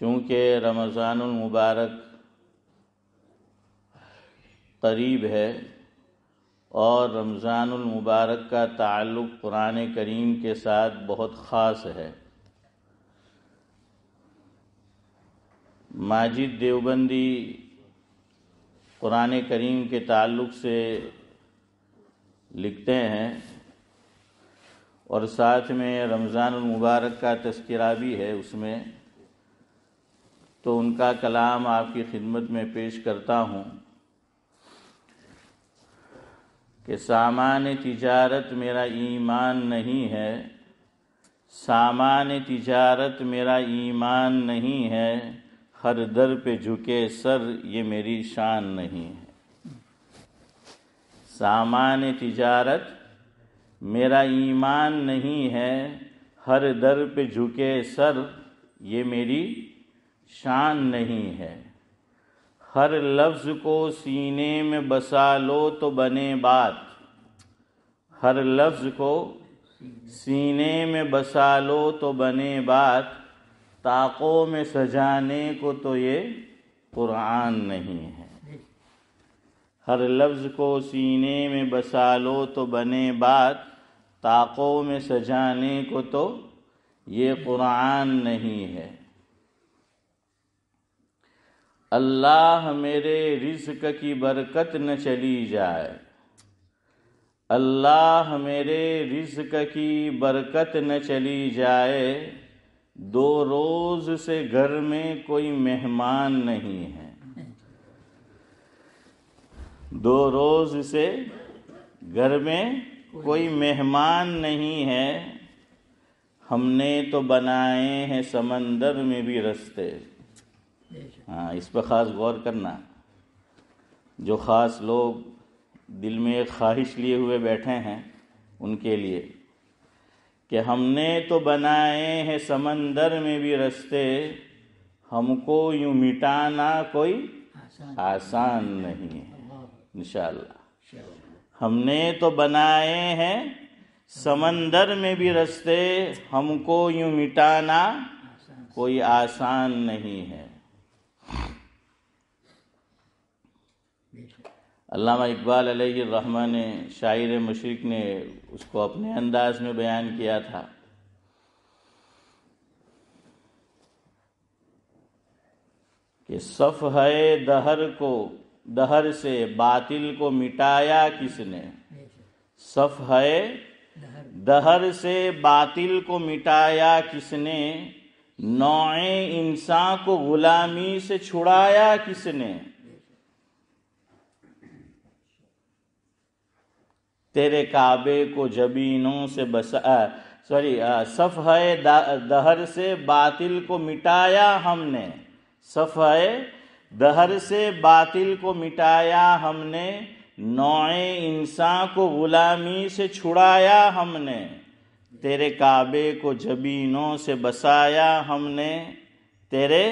چونکہ رمضان المبارک قریب ہے اور رمضان المبارک کا تعلق قرآن کریم کے ساتھ بہت خاص ہے، ماجد دیوبندی قرآن کریم کے تعلق سے لکھتے ہیں اور ساتھ میں رمضان المبارک کا تذکرہ بھی ہے اس میں، تو ان کا کلام آپ کی خدمت میں پیش کرتا ہوں کہ سامان تجارت میرا ایمان نہیں ہے، سامان تجارت میرا ایمان نہیں ہے، ہر در پہ جھکے سر یہ میری شان نہیں ہے۔ سامان تجارت میرا ایمان نہیں ہے، ہر در پہ جھکے سر یہ میری شان نہیں ہے۔ ہر لفظ کو سینے میں بسا لو تو بنے بات، ہر لفظ کو سینے میں بسا لو تو بنے بات، طاقوں میں سجانے کو تو یہ قرآن نہیں ہے۔ ہر لفظ کو سینے میں بسا لو تو بنے بات، طاقوں میں سجانے کو تو یہ قرآن نہیں ہے۔ اللہ میرے رزق کی برکت نہ چلی جائے، اللہ میرے رزق کی برکت نہ چلی جائے، 2 روز سے گھر میں کوئی مہمان نہیں ہے، 2 روز سے گھر میں کوئی مہمان نہیں ہے، ہم نے تو بنائے ہیں سمندر میں بھی رستے۔ ہاں، اس پہ خاص غور کرنا، جو خاص لوگ دل میں ایک خواہش لیے ہوئے بیٹھے ہیں ان کے لیے کہ ہم نے تو بنائے ہیں سمندر میں بھی رستے، ہم کو یوں مٹانا کوئی آسان نہیں ہے۔ انشاءاللہ ہم نے تو بنائے ہیں سمندر میں بھی رستے، ہم کو یوں مٹانا کوئی آسان نہیں ہے۔ علامہ اقبال علیہ الرحمہ نے، شاعر مشرق نے اس کو اپنے انداز میں بیان کیا تھا کہ صفحہ دہر سے باطل کو مٹایا کس نے، صفحہ دہر سے باطل کو مٹایا کس نے، نوع انسان کو غلامی سے چھڑایا کس نے، تیرے کعبے کو جبینوں سے صفحہ دہر سے باطل کو مٹایا ہم نے، صفحہ دہر سے باطل کو مٹایا ہم نے، نوع انسان کو غلامی سے چھڑایا ہم نے، تیرے کعبے کو جبینوں سے بسایا ہم نے، تیرے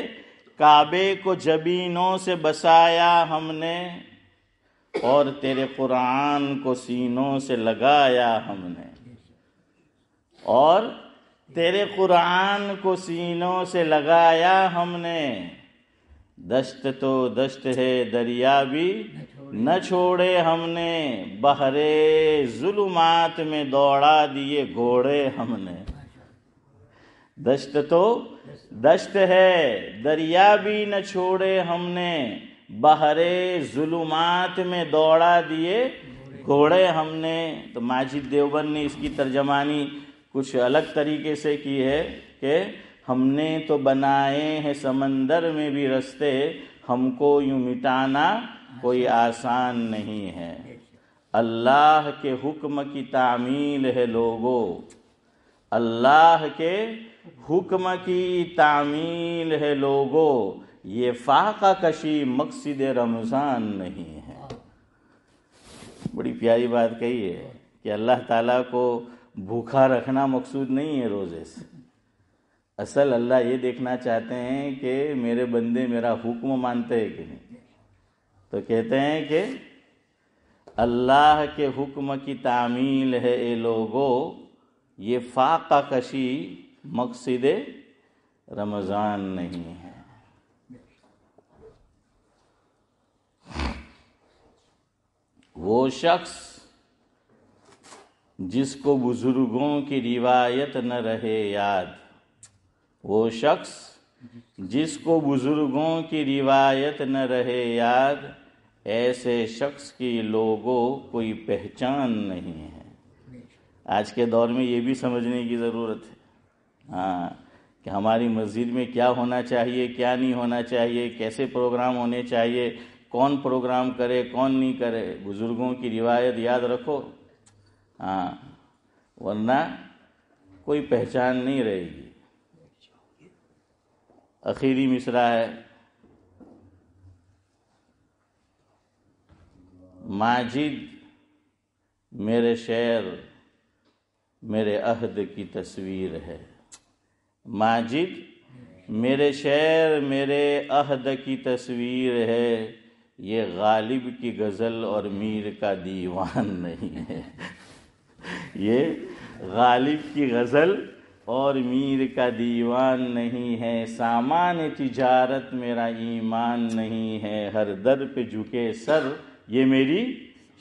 کعبے کو جبینوں سے بسایا ہم نے، اور تیرے قرآن کو سینوں سے لگایا ہم نے، اور تیرے قرآن کو سینوں سے لگایا ہم نے، دشت تو دشت ہے دریا بھی نہ چھوڑے ہم نے، بحر ظلمات میں دوڑا دیے گھوڑے ہم نے، دشت تو دشت ہے دریا بھی نہ چھوڑے ہم نے، بحر ظلمات میں دوڑا دیے گھوڑے ہم نے۔ تو ماجد دیوبند نے اس کی ترجمانی کچھ الگ طریقے سے کی ہے کہ ہم نے تو بنائے ہیں سمندر میں بھی رستے، ہم کو یوں مٹانا کوئی آسان نہیں ہے۔ اللہ کے حکم کی تعمیل ہے لوگو، اللہ کے حکم کی تعمیل ہے لوگو، یہ فاقہ کشی مقصد رمضان نہیں ہے۔ بڑی پیاری بات کہی ہے کہ اللہ تعالیٰ کو بھوکا رکھنا مقصود نہیں ہے روزے سے، اصل اللہ یہ دیکھنا چاہتے ہیں کہ میرے بندے میرا حکم مانتے ہیں کہ نہیں۔ تو کہتے ہیں کہ اللہ کے حکم کی تعمیل ہے اے لوگو، یہ فاقہ کشی مقصد رمضان نہیں ہے۔ وہ شخص جس کو بزرگوں کی روایت نہ رہے یاد، وہ شخص جس کو بزرگوں کی روایت نہ رہے یاد، ایسے شخص کی لوگوں کوئی پہچان نہیں ہے۔ آج کے دور میں یہ بھی سمجھنے کی ضرورت ہے کہ ہماری مسجد میں کیا ہونا چاہیے، کیا نہیں ہونا چاہیے، کیسے پروگرام ہونے چاہیے، کون پروگرام کرے کون نہیں کرے۔ بزرگوں کی روایت یاد رکھو، ورنہ کوئی پہچان نہیں رہے گی۔ آخری مصرع ہے، ماجد میرے شعر میرے عہد کی تصویر ہے، ماجد میرے شعر میرے عہد کی تصویر ہے، یہ غالب کی غزل اور میر کا دیوان نہیں ہے۔ یہ غالب کی غزل اور میر کا دیوان نہیں ہے، سامان تجارت میرا ایمان نہیں ہے، ہر در پہ جھکے سر یہ میری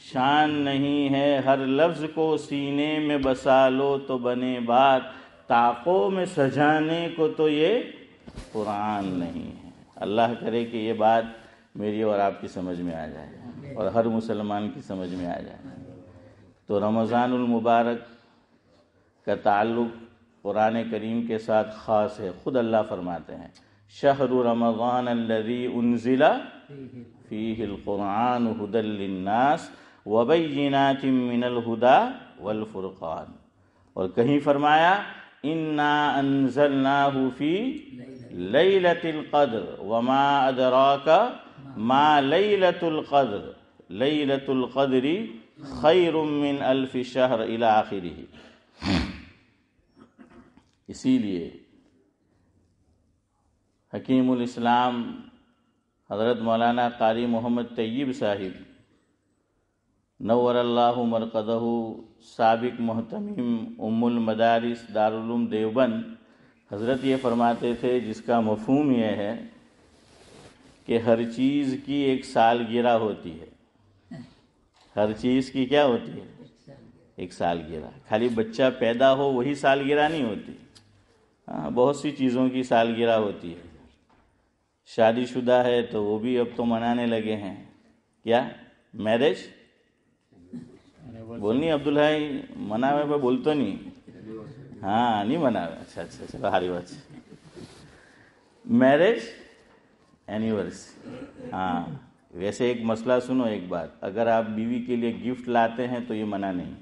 شان نہیں ہے، ہر لفظ کو سینے میں بسا لو تو بنے بات، طاقوں میں سجانے کو تو یہ قرآن نہیں ہے۔ اللہ کرے کہ یہ بات میری اور آپ کی سمجھ میں آ جائے اور ہر مسلمان کی سمجھ میں آ جائے۔ تو رمضان المبارک کا تعلق قرآن کریم کے ساتھ خاص ہے۔ خود اللہ فرماتے ہیں شہر رمضان الذی انزل فیہ القرآن ھدی للناس وبینات من الھدی والفرقان، اور کہیں فرمایا انا انزلناہ فی لیلۃ القدر وما ادراک ما لیلۃ القدر لیلۃ القدر خیر من الف شہر الی آخرہ۔ اسی لیے حکیم الاسلام حضرت مولانا قاری محمد طیب صاحب نور اللہ مرقدہ، سابق محتمم ام المدارس دارالعلوم دیوبند، حضرت یہ فرماتے تھے جس کا مفہوم یہ ہے کہ ہر چیز کی ایک سالگرہ ہوتی ہے۔ ہر چیز کی کیا ہوتی ہے؟ ایک سالگرہ۔ خالی بچہ پیدا ہو وہی سالگرہ نہیں ہوتی، بہت سی چیزوں کی سالگرہ ہوتی ہے۔ شادی شدہ ہے تو وہ بھی اب تو منانے لگے ہیں، کیا میرج بولنی عبداللہ مناوے پہ بولتو نہیں، نہیں مناوے، اچھا چلو ہاری بات، میرج اینیورسری۔ ویسے ایک مسئلہ سنو، ایک بات، اگر آپ بیوی کے لیے گفٹ لاتے ہیں تو یہ منع نہیں۔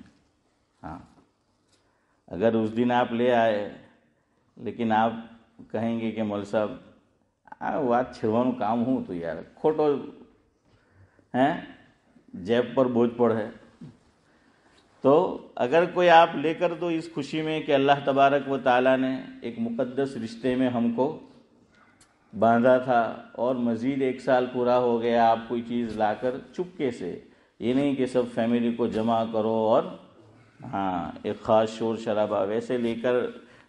اگر اس دن آپ لے آئے لیکن آپ کہیں گے کہ مول صاحب વાત છેડવાનું કામ હું તો યાર ખોટો جیب پر بوجھ پڑے، تو اگر کوئی آپ لے کر دو اس خوشی میں کہ اللہ تبارک و تعالیٰ نے ایک مقدس رشتے میں ہم کو باندھا تھا اور مزید 1 سال پورا ہو گیا، آپ کوئی چیز لا کر چپکے سے، یہ نہیں کہ سب فیملی کو جمع کرو اور ایک خاص شور شرابہ ویسے لے کر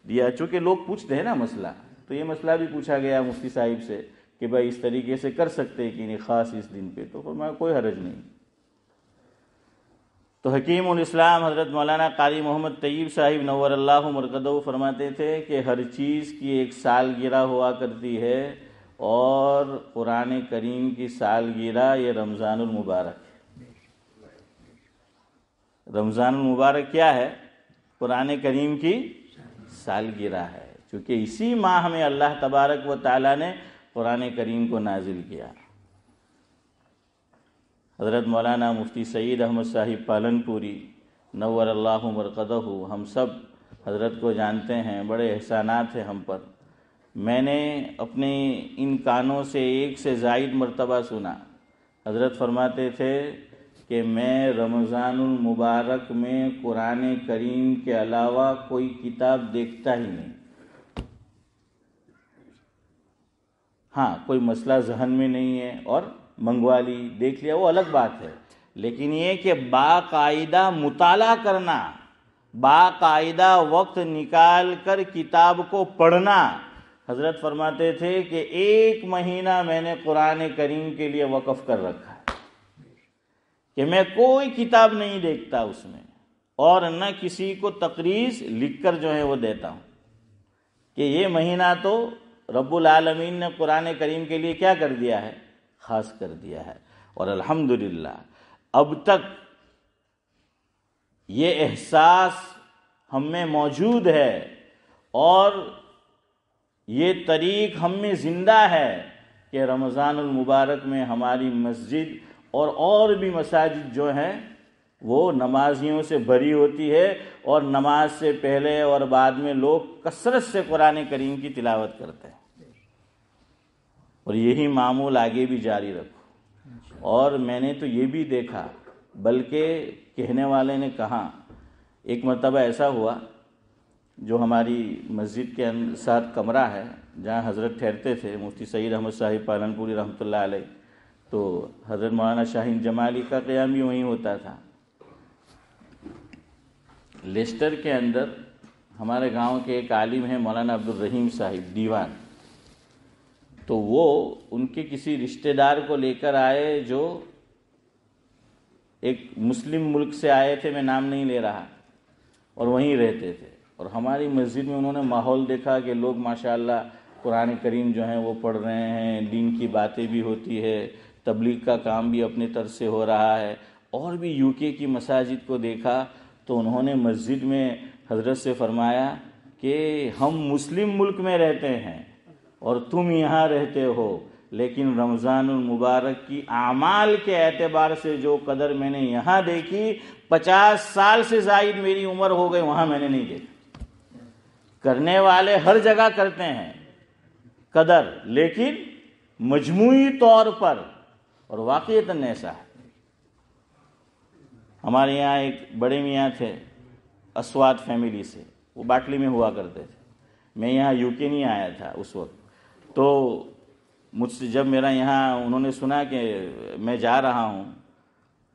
دیا، چونکہ لوگ پوچھتے ہیں نا مسئلہ، تو یہ مسئلہ بھی پوچھا گیا مفتی صاحب سے کہ بھائی اس طریقے سے کر سکتے کہ نہیں خاص اس دن پہ، تو فرمایا کوئی حرج نہیں۔ تو حکیم الاسلام حضرت مولانا قاری محمد طیب صاحب نور اللہ مرقدہ فرماتے تھے کہ ہر چیز کی ایک سالگرہ ہوا کرتی ہے، اور قرآن کریم کی سالگرہ یہ رمضان المبارک ہے۔ رمضان المبارک کیا ہے؟ قرآن کریم کی سالگرہ ہے، چونکہ اسی ماہ میں اللہ تبارک و تعالیٰ نے قرآن کریم کو نازل کیا۔ حضرت مولانا مفتی سعید احمد صاحب پالنپوری نور اللہ مرقدہ، ہم سب حضرت کو جانتے ہیں، بڑے احسانات ہیں ہم پر۔ میں نے اپنے ان کانوں سے 1 سے زائد مرتبہ سنا، حضرت فرماتے تھے کہ میں رمضان المبارک میں قرآن کریم کے علاوہ کوئی کتاب دیکھتا ہی نہیں۔ کوئی مسئلہ ذہن میں نہیں ہے اور منگوا لی دیکھ لیا وہ الگ بات ہے، لیکن یہ کہ باقاعدہ مطالعہ کرنا، باقاعدہ وقت نکال کر کتاب کو پڑھنا، حضرت فرماتے تھے کہ 1 مہینہ میں نے قرآن کریم کے لیے وقف کر رکھا ہے کہ میں کوئی کتاب نہیں دیکھتا اس میں، اور نہ کسی کو تقریض لکھ کر جو ہے وہ دیتا ہوں، کہ یہ مہینہ تو رب العالمین نے قرآن کریم کے لیے کیا کر دیا ہے؟ خاص کر دیا ہے۔ اور الحمدللہ اب تک یہ احساس ہم میں موجود ہے اور یہ طریق ہم میں زندہ ہے کہ رمضان المبارک میں ہماری مسجد اور بھی مساجد جو ہیں وہ نمازیوں سے بھری ہوتی ہے، اور نماز سے پہلے اور بعد میں لوگ کثرت سے قرآن کریم کی تلاوت کرتے ہیں، اور یہی معمول آگے بھی جاری رکھو۔ اور میں نے تو یہ بھی دیکھا، بلکہ کہنے والے نے کہا، ایک مرتبہ ایسا ہوا، جو ہماری مسجد کے ساتھ کمرہ ہے جہاں حضرت ٹھہرتے تھے، مفتی سعید احمد صاحب پالنپوری رحمۃ اللہ علیہ، تو حضرت مولانا شاہین جمالی کا قیام بھی وہیں ہوتا تھا۔ لیسٹر کے اندر ہمارے گاؤں کے ایک عالم ہیں مولانا عبدالرحیم صاحب دیوان، تو وہ ان کے کسی رشتہ دار کو لے کر آئے جو ایک مسلم ملک سے آئے تھے، میں نام نہیں لے رہا، اور وہیں رہتے تھے۔ اور ہماری مسجد میں انہوں نے ماحول دیکھا کہ لوگ ماشاءاللہ قرآن کریم جو ہیں وہ پڑھ رہے ہیں، دین کی باتیں بھی ہوتی ہے، تبلیغ کا کام بھی اپنے طرز سے ہو رہا ہے، اور بھی یو کے کی مساجد کو دیکھا تو انہوں نے مسجد میں حضرت سے فرمایا کہ ہم مسلم ملک میں رہتے ہیں اور تم یہاں رہتے ہو، لیکن رمضان المبارک کی اعمال کے اعتبار سے جو قدر میں نے یہاں دیکھی، 50 سال سے زائد میری عمر ہو گئی، وہاں میں نے نہیں دیکھا۔ کرنے والے ہر جگہ کرتے ہیں قدر، لیکن مجموعی طور پر، اور واقعتاً ایسا ہے۔ ہمارے یہاں ایک بڑے میاں تھے اسوات فیملی سے، وہ باٹلی میں ہوا کرتے تھے، میں یہاں یو کے نہیں آیا تھا اس وقت، تو مجھ سے جب میرا یہاں انہوں نے سنا کہ میں جا رہا ہوں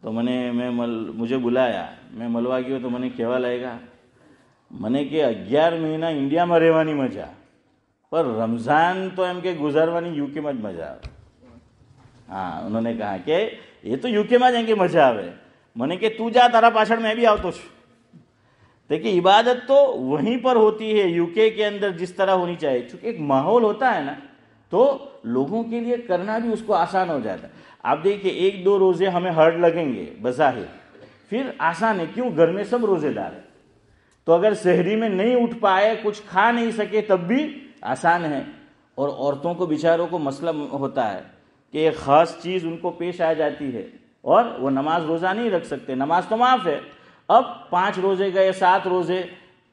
تو مجھے بلایا، میں ملوا گیا تو میں نے کہوا لائے گا، میں نے کہ 11 مہینہ انڈیا میں رہوانی مزہ، پر رمضان تو ایم کے گزاروانی یو کے میں مزہ آئے۔ ہاں، انہوں نے کہا کہ یہ تو یو کے میں جائیں گے مزہ آئے، میں نے کہ تو جا، تارا پاچھڑ میں بھی آؤ تو۔ دیکھیں عبادت تو وہیں پر ہوتی ہے، یو کے اندر جس طرح ہونی چاہیے، چونکہ ایک ماحول ہوتا ہے نا، تو لوگوں کے لیے کرنا بھی اس کو آسان ہو جاتا ہے۔ آپ دیکھیں 1-2 روزے ہمیں ہارڈ لگیں گے بظاہر، پھر آسان ہے، کیوں؟ گھر میں سب روزے دار ہیں، تو اگر سحری میں نہیں اٹھ پائے، کچھ کھا نہیں سکے، تب بھی آسان ہے۔ اور عورتوں کو بیچاروں کو مسئلہ ہوتا ہے کہ ایک خاص چیز ان کو پیش آ جاتی ہے اور وہ نماز روزہ نہیں رکھ سکتے، نماز تو معاف ہے، اب 5 روزے گئے، 7 روزے،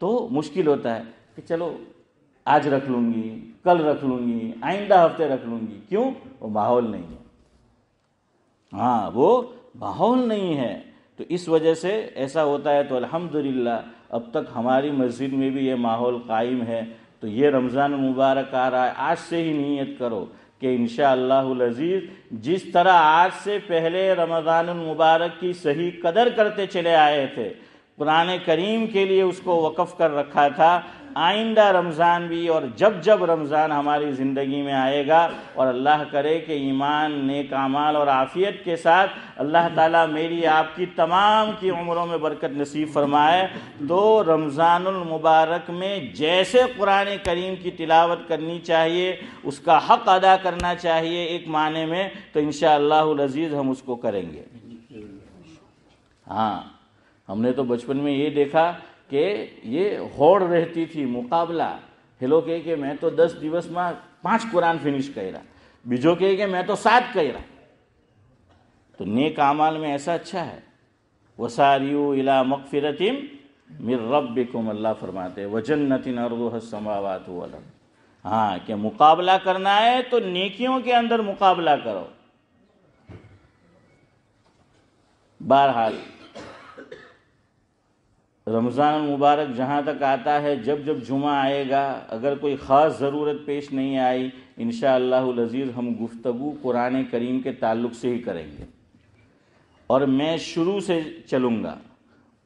تو مشکل ہوتا ہے کہ چلو آج رکھ لوں گی، کل رکھ لوں گی، آئندہ ہفتے رکھ لوں گی، کیوں؟ وہ ماحول نہیں ہے۔ ہاں، وہ ماحول نہیں ہے، تو اس وجہ سے ایسا ہوتا ہے۔ تو الحمدللہ اب تک ہماری مسجد میں بھی یہ ماحول قائم ہے۔ تو یہ رمضان المبارک آ رہا ہے، آج سے ہی نیت کرو کہ انشاءاللہ العزیز جس طرح آج سے پہلے رمضان المبارک کی صحیح قدر کرتے چلے آئے تھے، قرآن کریم کے لیے اس کو وقف کر رکھا تھا، آئندہ رمضان بھی، اور جب جب رمضان ہماری زندگی میں آئے گا، اور اللہ کرے کہ ایمان، نیک اعمال اور عافیت کے ساتھ اللہ تعالیٰ میری آپ کی تمام کی عمروں میں برکت نصیب فرمائے، تو رمضان المبارک میں جیسے قرآن کریم کی تلاوت کرنی چاہیے، اس کا حق ادا کرنا چاہیے ایک معنی میں، تو انشاءاللہ العزیز ہم اس کو کریں گے۔ ہاں، ہم نے تو بچپن میں یہ دیکھا کہ یہ ہوڑ رہتی تھی مقابلہ، ہلو کہ میں تو 10 દિવસ میں 5 قرآن فنش کر رہا، بیجو کہ میں تو 7 کر رہا۔ تو نیک اعمال میں ایسا اچھا ہے، وساریو الی مغفرۃ من ربکم، اللہ فرماتے وجنۃ عرضها السماوات والارض۔ ہاں، کہ مقابلہ کرنا ہے تو نیکیوں کے اندر مقابلہ کرو۔ بہرحال رمضان المبارک جہاں تک آتا ہے، جب جب جمعہ آئے گا، اگر کوئی خاص ضرورت پیش نہیں آئی، انشاءاللہ العزیز ہم گفتگو قرآن کریم کے تعلق سے ہی کریں گے، اور میں شروع سے چلوں گا،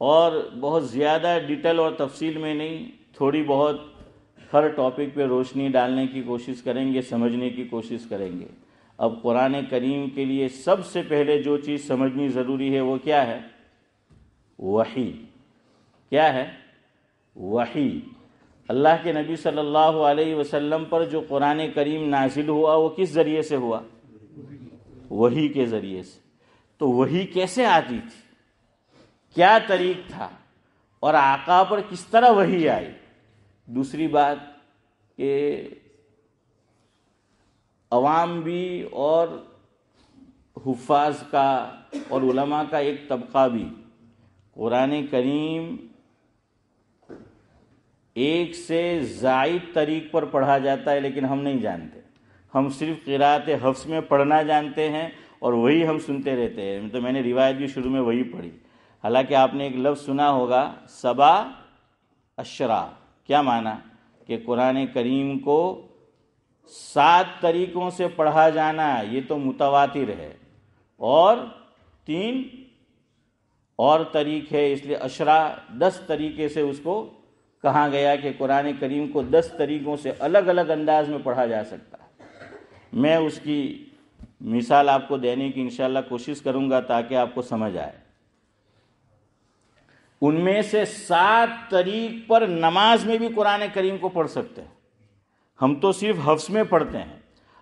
اور بہت زیادہ ڈیٹیل اور تفصیل میں نہیں، تھوڑی بہت ہر ٹاپک پہ روشنی ڈالنے کی کوشش کریں گے، سمجھنے کی کوشش کریں گے۔ اب قرآن کریم کے لیے سب سے پہلے جو چیز سمجھنی ضروری ہے وہ کیا ہے؟ وحی. کیا ہے؟ وحی. اللہ کے نبی صلی اللہ علیہ وسلم پر جو قرآن کریم نازل ہوا وہ کس ذریعے سے ہوا؟ وحی کے ذریعے سے. تو وحی کیسے آتی تھی؟ کیا طریق تھا؟ اور آقا پر کس طرح وحی آئی؟ دوسری بات کہ عوام بھی اور حفاظ کا اور علماء کا ایک طبقہ بھی قرآن کریم ایک سے زائد طریق پر پڑھا جاتا ہے لیکن ہم نہیں جانتے. ہم صرف قراءت حفص میں پڑھنا جانتے ہیں اور وہی ہم سنتے رہتے ہیں. تو میں نے روایت بھی شروع میں وہی پڑھی. حالانکہ آپ نے ایک لفظ سنا ہوگا سبا اشرا. کیا معنی؟ کہ قرآن کریم کو 7 طریقوں سے پڑھا جانا یہ تو متواتر ہے اور 3 اور طریق ہے، اس لیے اشرا 10 طریقے سے اس کو کہا گیا کہ قرآن کریم کو 10 طریقوں سے الگ الگ انداز میں پڑھا جا سکتا ہے. میں اس کی مثال آپ کو دینے کی انشاءاللہ کوشش کروں گا تاکہ آپ کو سمجھ آئے. ان میں سے 7 طریق پر نماز میں بھی قرآن کریم کو پڑھ سکتے ہیں. ہم تو صرف حفظ میں پڑھتے ہیں.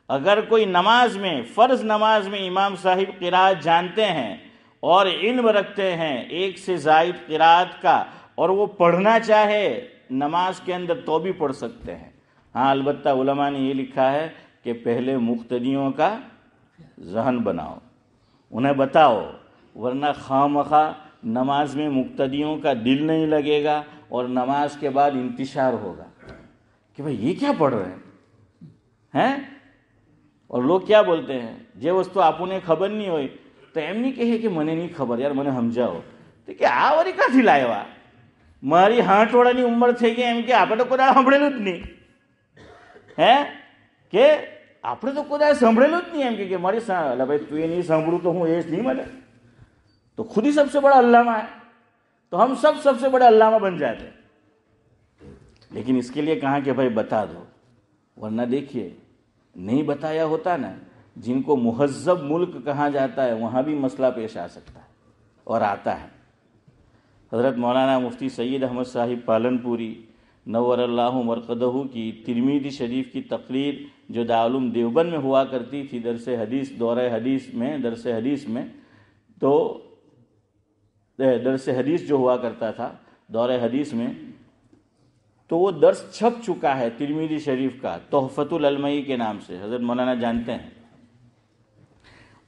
اگر کوئی نماز میں، فرض نماز میں امام صاحب قرات جانتے ہیں اور علم رکھتے ہیں 1 سے زائد قرات کا اور وہ پڑھنا چاہے نماز کے اندر تو بھی پڑھ سکتے ہیں. ہاں البتہ علماء نے یہ لکھا ہے کہ پہلے مقتدیوں کا ذہن بناؤ، انہیں بتاؤ، ورنہ خواہ نماز میں مقتدیوں کا دل نہیں لگے گا اور نماز کے بعد انتشار ہوگا کہ بھئی یہ کیا پڑھ رہے ہیں. اور لوگ کیا بولتے ہیں જે વસ્તુ આપણને ખબર નહીં હોય તો એમ નહીં કહે કે મને નહીં ખબર યાર મને સમજાવો. તો કે આ વળી ક્યાંથી લાવ્યા? મારી 60 વર્ષની ઉંમર થઈ ગઈ એમ કે આપણે તો કોઈ સાંભળેલું જ નહીં. કે આપણે તો કોઈ સાંભળેલું જ નહીં એમ કે મારી એટલે ભાઈ તું એ નહીં સાંભળું તો હું એ જ નહીં મળે تو خود ہی سب سے بڑا علامہ ہے. تو ہم سب سے بڑے علامہ بن جاتے. لیکن اس کے لیے کہا کہ بھائی بتا دو، ورنہ دیکھیے نہیں بتایا ہوتا نا، جن کو مہذب ملک کہا جاتا ہے وہاں بھی مسئلہ پیش آ سکتا ہے اور آتا ہے. حضرت مولانا مفتی سید احمد صاحب پالن پوری نور اللہ مرقدہ کی ترمذی شریف کی تقریر جو دارالعلوم دیوبند میں ہوا کرتی تھی درس حدیث، دورہ حدیث میں، درس حدیث میں، تو درس حدیث جو ہوا کرتا تھا دورہ حدیث میں، تو وہ درس چھپ چکا ہے ترمذی شریف کا تحفۃ العلمئی کے نام سے، حضرت مولانا جانتے ہیں.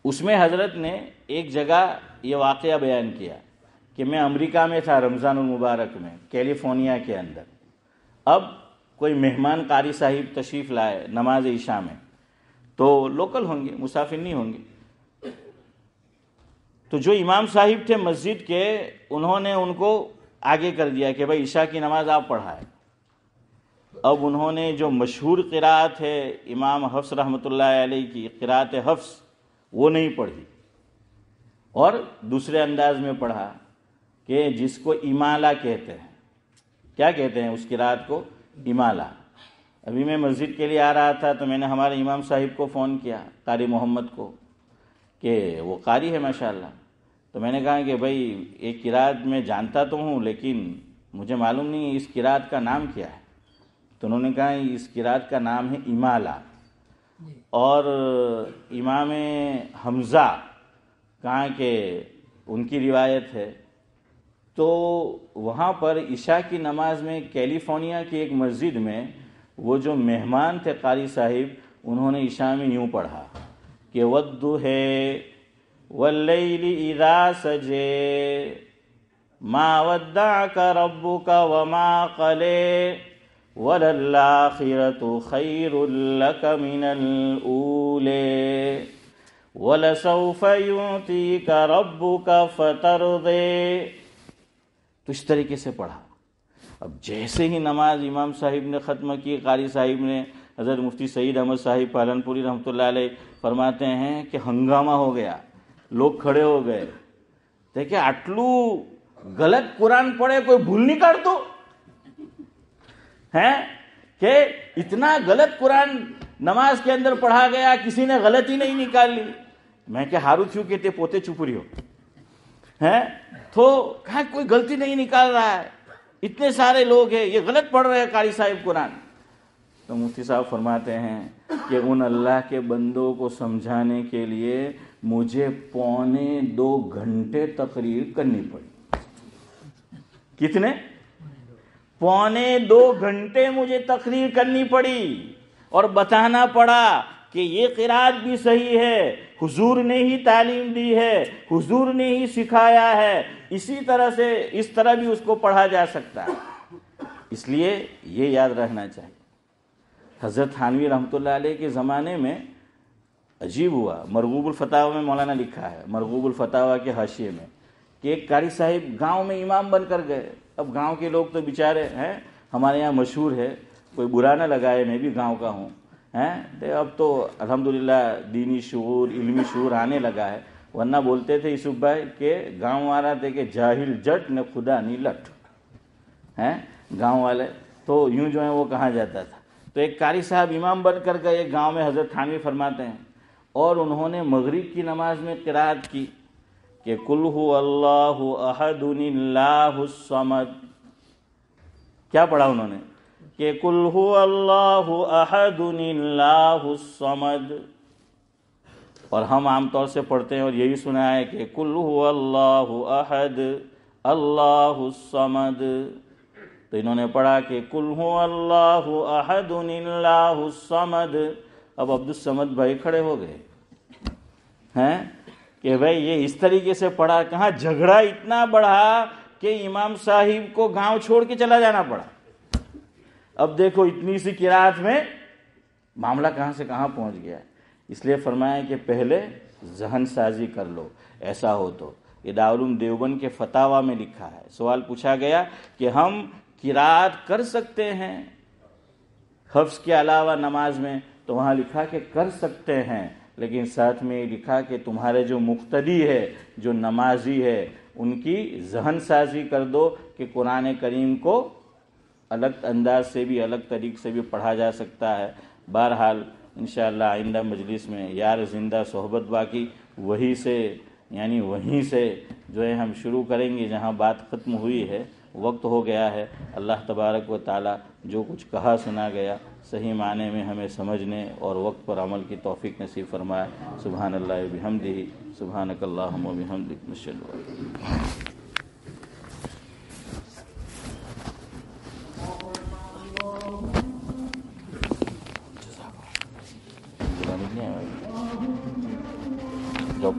اس میں حضرت نے ایک جگہ یہ واقعہ بیان کیا کہ میں امریکہ میں تھا رمضان المبارک میں، کیلیفورنیا کے اندر. اب کوئی مہمان قاری صاحب تشریف لائے نماز عشاء میں، تو لوکل ہوں گے، مسافر نہیں ہوں گے. تو جو امام صاحب تھے مسجد کے، انہوں نے ان کو آگے کر دیا کہ بھائی عشاء کی نماز آپ پڑھائیں. اب انہوں نے جو مشہور قرات ہے امام حفص رحمۃ اللہ علیہ کی قرات حفص وہ نہیں پڑھی اور دوسرے انداز میں پڑھا کہ جس کو امالہ کہتے ہیں. کیا کہتے ہیں اس قرات کو؟ امالہ. ابھی میں مسجد کے لیے آ رہا تھا تو میں نے ہمارے امام صاحب کو فون کیا، قاری محمد کو، کہ وہ قاری ہے ماشاءاللہ. تو میں نے کہا کہ بھائی ایک قرات میں جانتا تو ہوں لیکن مجھے معلوم نہیں اس قرات کا نام کیا ہے. تو انہوں نے کہا اس قرات کا نام ہے امالہ. اور امام حمزہ کہا کہ ان کی روایت ہے. تو وہاں پر عشاء کی نماز میں کیلیفورنیا کی ایک مسجد میں وہ جو مہمان تھے قاری صاحب، انہوں نے عشاء میں یوں پڑھا کہ والضحی واللیل اذا سجے ما ودعک ربک وما قلی وللآخرۃ خیر لک من الاولی ولسوف یعطیک ربک فترضی. تو اس طریقے سے پڑھا. اب جیسے ہی نماز امام صاحب نے ختم کی، قاری صاحب نے، حضرت مفتی سعید احمد صاحب پالن پوری رحمۃ اللہ علیہ فرماتے ہیں کہ ہنگامہ ہو گیا، لوگ کھڑے ہو گئے. دیکھیں آٹلو غلط قرآن پڑھے کوئی بھول نہیں کاٹતો ہے کہ اتنا غلط قرآن نماز کے اندر پڑھا گیا, کسی نے غلطی نہیں نکال لی, میں کہ ہارو تھیوں کہتے پوتے چپ رہی ہو ہیں, تو کہا کوئی غلطی نہیں نکال رہا ہے, اتنے سارے لوگ ہیں, یہ غلط پڑھ رہے ہیں قاری صاحب قرآن. تو مفتی صاحب فرماتے ہیں کہ ان اللہ کے بندوں کو سمجھانے کے لیے مجھے 2.25 گھنٹے تقریر کرنی پڑی. کتنے؟ 2.25 گھنٹے مجھے تقریر کرنی پڑی اور بتانا پڑا کہ یہ قرات بھی صحیح ہے, حضور نے ہی تعلیم دی ہے, حضور نے ہی سکھایا ہے, اسی طرح سے اس طرح بھی اس کو پڑھا جا سکتا ہے. اس لیے یہ یاد رہنا چاہیے. حضرت تھانوی رحمۃ اللہ علیہ کے زمانے میں عجیب ہوا, مرغوب الفتاوی میں مولانا لکھا ہے, مرغوب الفتاوی کے حاشیے میں, کہ ایک قاری صاحب گاؤں میں امام بن کر گئے. اب گاؤں کے لوگ تو بیچارے ہیں, ہمارے یہاں مشہور ہے, کوئی برا نہ لگائے, میں بھی گاؤں کا ہوں ہیں, اب تو الحمدللہ دینی شعور, علمی شعور آنے لگا ہے. ورنہ بولتے تھے یوسف بھائی کہ گاؤں والا تھے کہ جاہل جٹ نے خدا نہیں لٹ ہیں, گاؤں والے تو یوں جو ہیں وہ کہا جاتا تھا. تو ایک قاری صاحب امام بن کر گئے ایک گاؤں میں, حضرت تھانوی فرماتے ہیں, اور انہوں نے مغرب کی نماز میں قرات کی کہ قل هو اللہ احد اللہ الصمد. کیا پڑھا انہوں نے؟ کہ قل هو اللہ احد اللہ الصمد. اور ہم عام طور سے پڑھتے ہیں اور یہی سنا ہے کہ قل هو اللہ احد اللہ الصمد. تو انہوں نے پڑھا کہ قل هو اللہ احد اللہ الصمد. اب عبد الصمد بھائی کھڑے ہو گئے ہیں کہ بھائی یہ اس طریقے سے پڑھا. کہاں جھگڑا اتنا بڑھا کہ امام صاحب کو گاؤں چھوڑ کے چلا جانا پڑا. اب دیکھو اتنی سی قرات میں معاملہ کہاں سے کہاں پہنچ گیا. اس لیے فرمایا کہ پہلے ذہن سازی کر لو. ایسا ہو تو یہ دارالعلوم دیوبند کے فتاوی میں لکھا ہے, سوال پوچھا گیا کہ ہم قرات کر سکتے ہیں حفظ کے علاوہ نماز میں, تو وہاں لکھا کہ کر سکتے ہیں, لیکن ساتھ میں لکھا کہ تمہارے جو مقتدی ہے, جو نمازی ہے, ان کی ذہن سازی کر دو کہ قرآن کریم کو الگ انداز سے بھی, الگ طریق سے بھی پڑھا جا سکتا ہے. بہرحال انشاءاللہ آئندہ مجلس میں یار زندہ صحبت باقی, وہی سے یعنی وہیں سے جو ہے ہم شروع کریں گے جہاں بات ختم ہوئی ہے. وقت ہو گیا ہے. اللہ تبارک و تعالی جو کچھ کہا سنا گیا صحیح معنی میں ہمیں سمجھنے اور وقت پر عمل کی توفیق نصیب فرمائے. سبحان اللہ و بحمدہ, سبحانک اللہم و بحمدک, نشہد ان لا